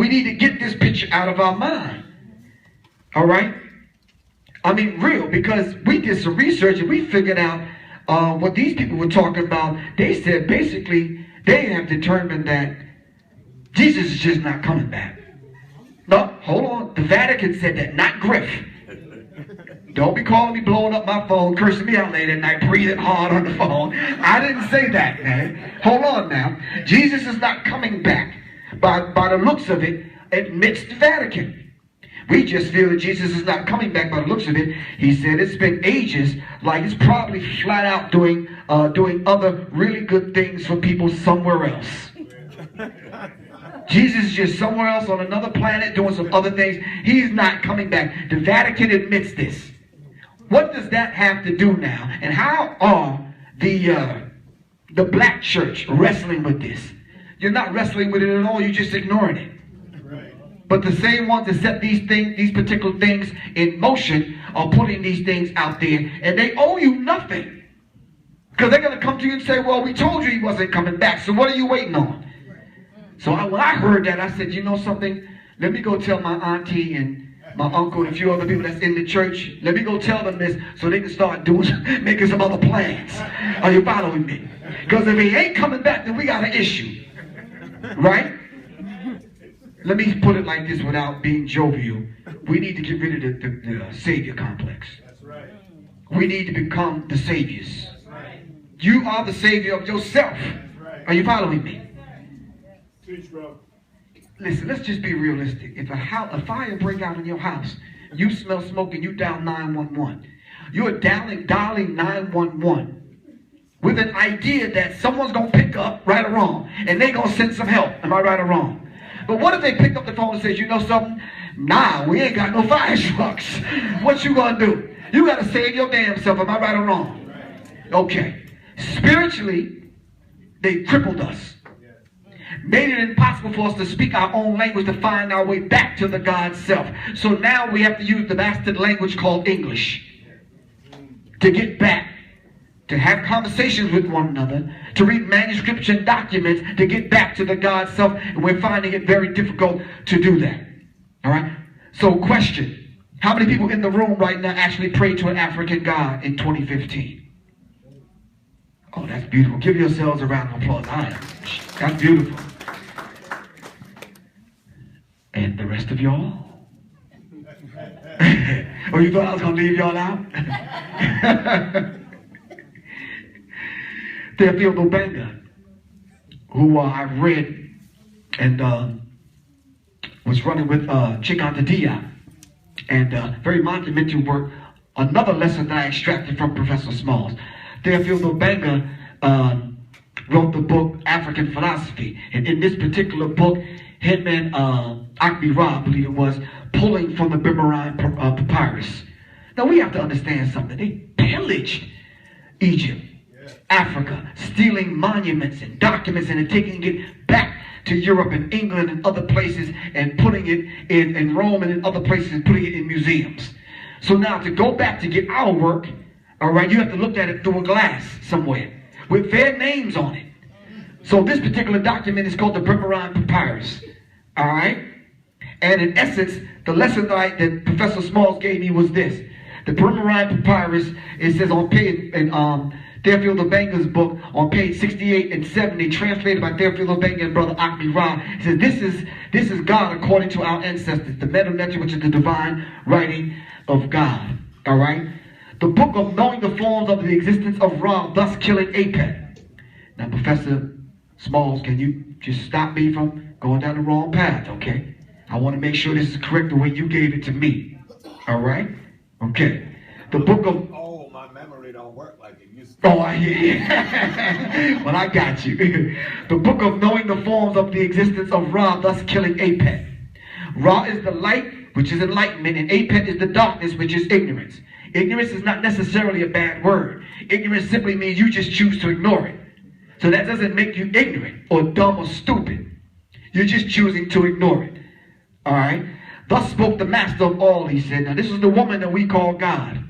We need to get this picture out of our mind. All right? I mean, real, because we did some research and we figured out what these people were talking about. They said basically they have determined that Jesus is just not coming back. No, hold on. The Vatican said that, not Griff. Don't be calling me, blowing up my phone, cursing me out late at night, breathing hard on the phone. I didn't say that, man. Hold on now. Jesus is not coming back. By the looks of it, admits the Vatican. We just feel that Jesus is not coming back by the looks of it. He said it's been ages, like it's probably flat out doing other really good things for people somewhere else. Jesus is just somewhere else on another planet doing some other things. He's not coming back. The Vatican admits this. What does that have to do now? And how are the black church wrestling with this? You're not wrestling with it at all. You're just ignoring it. Right. But the same ones that set these particular things in motion are putting these things out there, and they owe you nothing. Because they're going to come to you and say, well, we told you he wasn't coming back, so what are you waiting on? So when I heard that, I said, you know something? Let me go tell my auntie and my uncle and a few other people that's in the church. Let me go tell them this so they can start making some other plans. Are you following me? Because if he ain't coming back, then we got an issue. Right? Let me put it like this without being jovial. We need to get rid of the savior complex. That's right. We need to become the saviors. That's right. You are the savior of yourself. Right. Are you following me? Teach, bro. Listen, let's just be realistic. If a fire break out in your house, you smell smoke and you dial 911. You're dialing 911 with an idea that someone's going to pick up, right or wrong, and they're going to send some help. Am I right or wrong? But what if they pick up the phone and says, you know something? Nah, we ain't got no fire trucks. What you going to do? You got to save your damn self. Am I right or wrong? Okay. Spiritually, they crippled us. Made it impossible for us to speak our own language to find our way back to the God self. So now we have to use the bastard language called English to get back, to have conversations with one another, to read manuscripts and documents to get back to the God self. And we're finding it very difficult to do that. All right? So question, how many people in the room right now actually prayed to an African God in 2015? Oh, that's beautiful. Give yourselves a round of applause. That's beautiful. And the rest of y'all? Oh, you thought I was going to leave y'all out? Theophilus Banga, who I've read and was running with Chikantadiya, and very monumental work. Another lesson that I extracted from Professor Smalls. Theophilus Banga wrote the book African Philosophy, and in this particular book, him and Akbi Ra, I believe it was, pulling from the Bimmerine papyrus. Now we have to understand something. They pillaged Egypt, Africa, stealing monuments and documents and then taking it back to Europe and England and other places and putting it in Rome and in other places and putting it in museums. So now to go back to get our work, all right, you have to look at it through a glass somewhere with their names on it. So this particular document is called the Bimmerine papyrus. All right? And in essence, the lesson that Professor Smalls gave me was this. The Bimmerine papyrus, it says on page, in Theophilus Banga's book, on page 68 and 70, translated by Theophilus Banga and Brother Akbi Ra, it says, this is God according to our ancestors, the Metanetra, which is the divine writing of God. All right? The book of knowing the forms of the existence of Ra, thus killing Apep. Now, Professor Smalls, can you just stop me from going down the wrong path, okay? I want to make sure this is correct the way you gave it to me. All right? Okay. The book of... Oh, my memory don't work like it used to. Oh, I hear you. Well, I got you. The book of knowing the forms of the existence of Ra, thus killing Apep. Ra is the light, which is enlightenment, and Apep is the darkness, which is ignorance. Ignorance is not necessarily a bad word. Ignorance simply means you just choose to ignore it. So that doesn't make you ignorant or dumb or stupid. You're just choosing to ignore it. All right? Thus spoke the master of all, he said. Now this is the woman that we call God.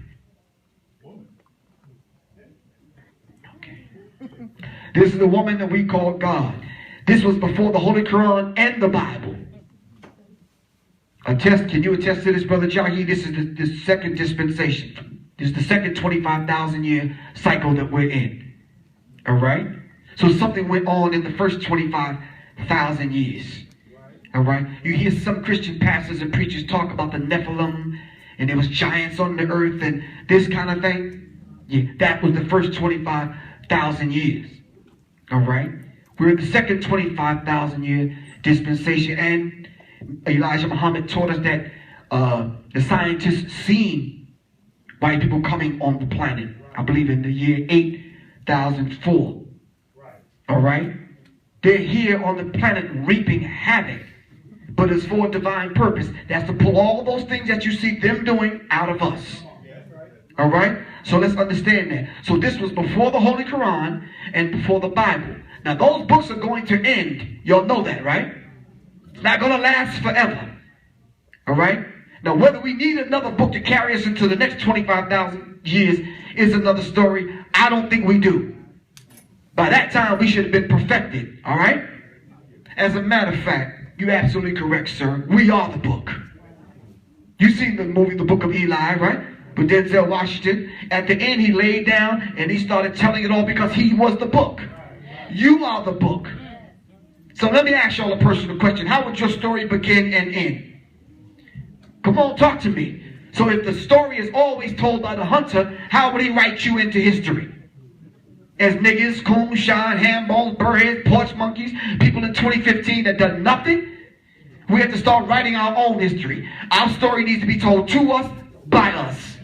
Okay. This is the woman that we call God. This was before the Holy Quran and the Bible. Can you attest to this, Brother Jahi? This is the second dispensation. This is the second 25,000 year cycle that we're in. All right? So something went on in the first 25,000 years. All right? You hear some Christian pastors and preachers talk about the Nephilim, and there was giants on the earth and this kind of thing. Yeah, that was the first 25,000 years. All right? We're in the second 25,000 year dispensation, and Elijah Muhammad taught us that the scientists seen white people coming on the planet, I believe in the year 8004. All right? They're here on the planet reaping havoc, but it's for a divine purpose. That's to pull all those things that you see them doing out of us. All right? So let's understand that. So this was before the Holy Quran and before the Bible. Now those books are going to end. Y'all know that, right? It's not going to last forever. All right? Now whether we need another book to carry us into the next 25,000 years is another story. I don't think we do. By that time, we should have been perfected. All right? As a matter of fact, you're absolutely correct, sir. We are the book. You've seen the movie The Book of Eli, right? With Denzel Washington. At the end, he laid down and he started telling it all because he was the book. You are the book. So let me ask y'all a personal question. How would your story begin and end? Come on, talk to me. So if the story is always told by the hunter, how would he write you into history? As niggas, coons, shine, handballs, burheads, porch monkeys, people in 2015 that done nothing? We have to start writing our own history. Our story needs to be told to us, by us.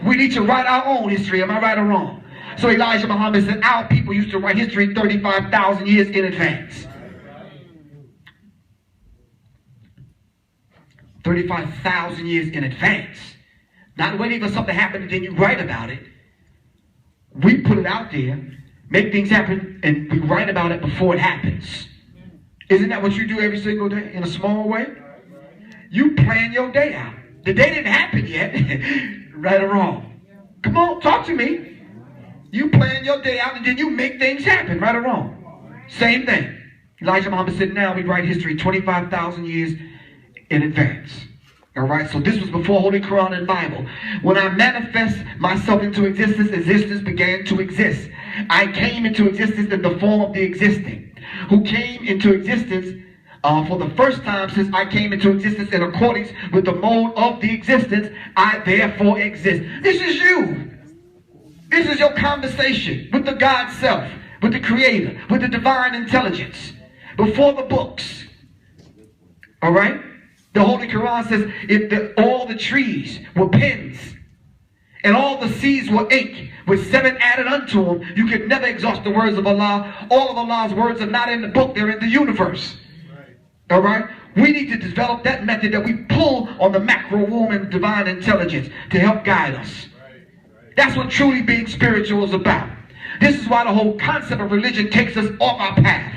We need to write our own history. Am I right or wrong? So Elijah Muhammad said our people used to write history 35,000 years in advance. 35,000 years in advance. Not waiting for something to happen and then you write about it. We put it out there, make things happen, and we write about it before it happens. Isn't that what you do every single day in a small way? You plan your day out. The day didn't happen yet, right or wrong. Come on, talk to me. You plan your day out and then you make things happen, right or wrong. Same thing. Elijah Muhammad said now we write history 25,000 years in advance. All right, so this was before Holy Quran and Bible. When I manifest myself into existence, existence began to exist. I came into existence in the form of the existing, who came into existence for the first time since I came into existence in accordance with the mode of the existence. I therefore exist. This is you. This is your conversation with the God self, with the Creator, with the divine intelligence, before the books. All right? The Holy Quran says if all the trees were pens and all the seas were ink with 7 added unto them, you could never exhaust the words of Allah. All of Allah's words are not in the book, they're in the universe. All right? We need to develop that method that we pull on the macro womb and divine intelligence to help guide us. That's what truly being spiritual is about. This is why the whole concept of religion takes us off our path.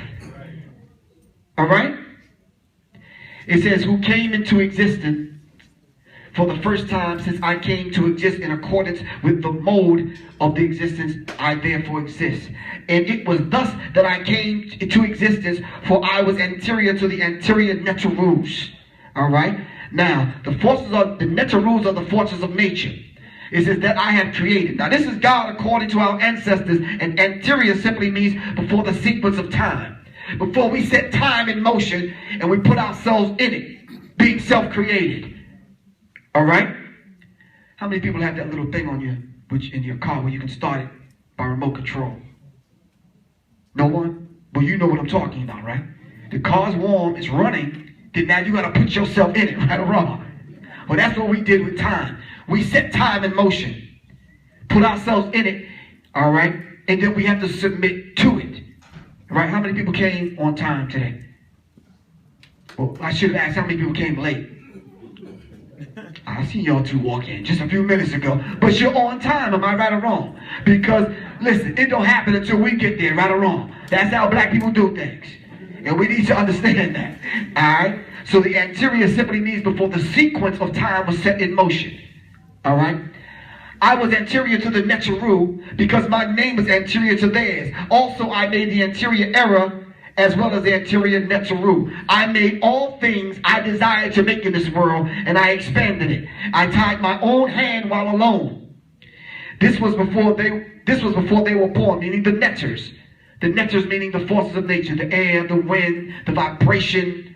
All right? It says, who came into existence for the first time since I came to exist in accordance with the mode of the existence, I therefore exist. And it was thus that I came into existence, for I was anterior to the anterior netarus. All right? Now, the netarus are the forces of nature. It says that I have created. Now, this is God according to our ancestors, and anterior simply means before the sequence of time. Before we set time in motion and we put ourselves in it, being self-created. All right? How many people have that little thing on in your car where you can start it by remote control? No one? Well, you know what I'm talking about, right? The car's warm, it's running, then now you got to put yourself in it, right or wrong? Well, that's what we did with time. We set time in motion, put ourselves in it, all right? And then we have to submit to it. Right? How many people came on time today? Well, I should have asked how many people came late. I seen y'all two walk in just a few minutes ago. But you're on time, am I right or wrong? Because, listen, it don't happen until we get there, right or wrong. That's how black people do things. And we need to understand that. Alright? So the anterior simply means before the sequence of time was set in motion. Alright? I was anterior to the Netaru because my name was anterior to theirs. Also, I made the anterior error as well as the anterior netzeru. I made all things I desired to make in this world, and I expanded it. I tied my own hand while alone. This was before they were born, meaning the netters. The netters meaning the forces of nature, the air, the wind, the vibration,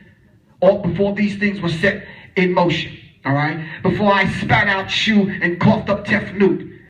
all before these things were set in motion. All right? Before I spat out Shu and coughed up Tefnut.